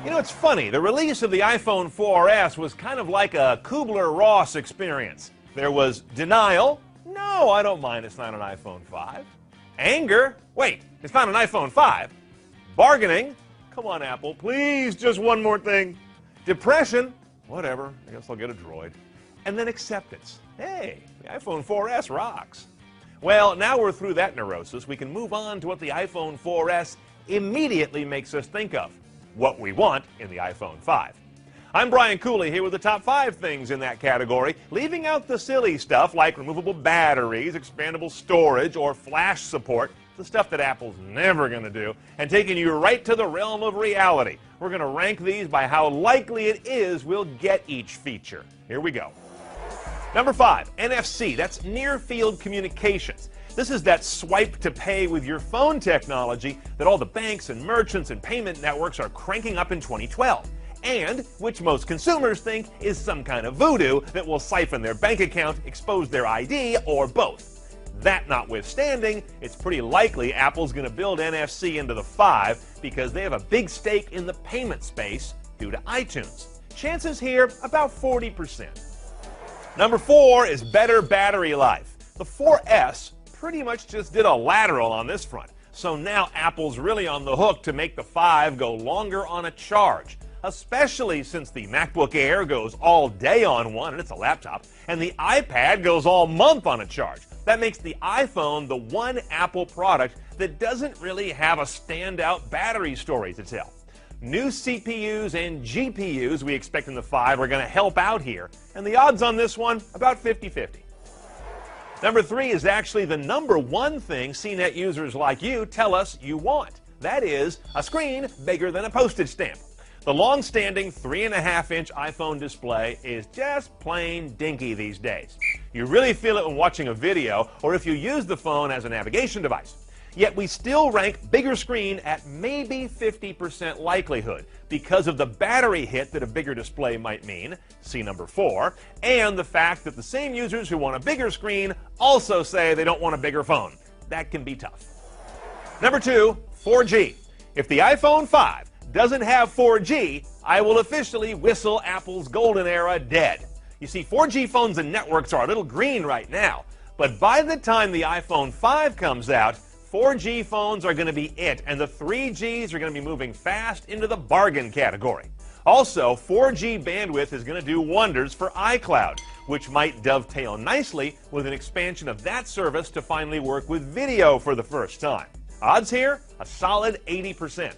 You know, it's funny. The release of the iPhone 4S was kind of like a Kubler-Ross experience. There was denial. No, I don't mind. It's not an iPhone 5. Anger. Wait, it's not an iPhone 5. Bargaining. Come on, Apple. Please, just one more thing. Depression. Whatever. I guess I'll get a Droid. And then acceptance. Hey, the iPhone 4S rocks. Well, now we're through that neurosis. We can move on to what the iPhone 4S immediately makes us think of. What we want in the iPhone 5. I'm Brian Cooley here with the top 5 things in that category, leaving out the silly stuff like removable batteries, expandable storage, or flash support, the stuff that Apple's never going to do, and taking you right to the realm of reality. We're going to rank these by how likely it is we'll get each feature. Here we go. Number 5, NFC. That's Near Field Communications. This is that swipe to pay with your phone technology that all the banks and merchants and payment networks are cranking up in 2012, and which most consumers think is some kind of voodoo that will siphon their bank account, expose their ID, or both. That notwithstanding, it's pretty likely Apple's going to build NFC into the 5 because they have a big stake in the payment space due to iTunes. Chances here, about 40%. Number 4 is better battery life. The 4S pretty much just did a lateral on this front. So now Apple's really on the hook to make the 5 go longer on a charge, especially since the MacBook Air goes all day on one, and it's a laptop, and the iPad goes all month on a charge. That makes the iPhone the one Apple product that doesn't really have a standout battery story to tell. New CPUs and GPUs we expect in the 5 are going to help out here, and the odds on this one, about 50-50. Number 3 is actually the number 1 thing CNET users like you tell us you want. That is a screen bigger than a postage stamp. The long-standing 3.5-inch iPhone display is just plain dinky these days. You really feel it when watching a video or if you use the phone as a navigation device. Yet we still rank bigger screen at maybe 50% likelihood because of the battery hit that a bigger display might mean, see number 4, and the fact that the same users who want a bigger screen also say they don't want a bigger phone. That can be tough. Number 2, 4G. If the iPhone 5 doesn't have 4G, I will officially whistle Apple's golden era dead. You see, 4G phones and networks are a little green right now, but by the time the iPhone 5 comes out, 4G phones are going to be it, and the 3Gs are going to be moving fast into the bargain category. Also, 4G bandwidth is going to do wonders for iCloud, which might dovetail nicely with an expansion of that service to finally work with video for the first time. Odds here, a solid 80%.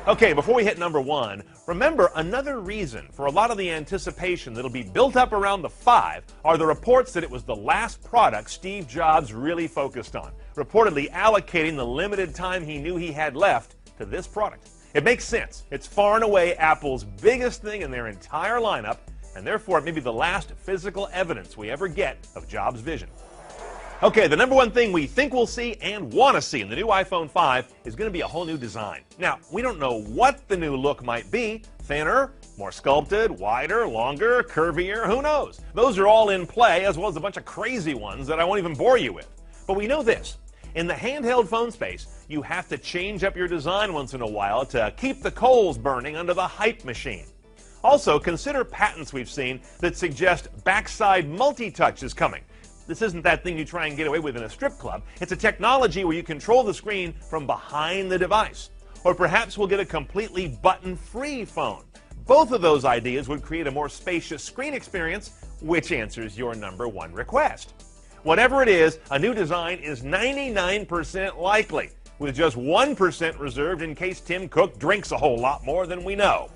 Okay, before we hit number 1, remember another reason for a lot of the anticipation that'll be built up around the 5 are the reports that it was the last product Steve Jobs really focused on, reportedly allocating the limited time he knew he had left to this product. It makes sense. It's far and away Apple's biggest thing in their entire lineup, and therefore it may be the last physical evidence we ever get of Jobs' vision. Okay, the number 1 thing we think we'll see and want to see in the new iPhone 5 is going to be a whole new design. Now, we don't know what the new look might be. Thinner, more sculpted, wider, longer, curvier, who knows? Those are all in play, as well as a bunch of crazy ones that I won't even bore you with. But we know this. In the handheld phone space, you have to change up your design once in a while to keep the coals burning under the hype machine. Also, consider patents we've seen that suggest backside multi-touch is coming. This isn't that thing you try and get away with in a strip club. It's a technology where you control the screen from behind the device. Or perhaps we'll get a completely button-free phone. Both of those ideas would create a more spacious screen experience, which answers your number 1 request. Whatever it is, a new design is 99% likely, with just 1% reserved in case Tim Cook drinks a whole lot more than we know.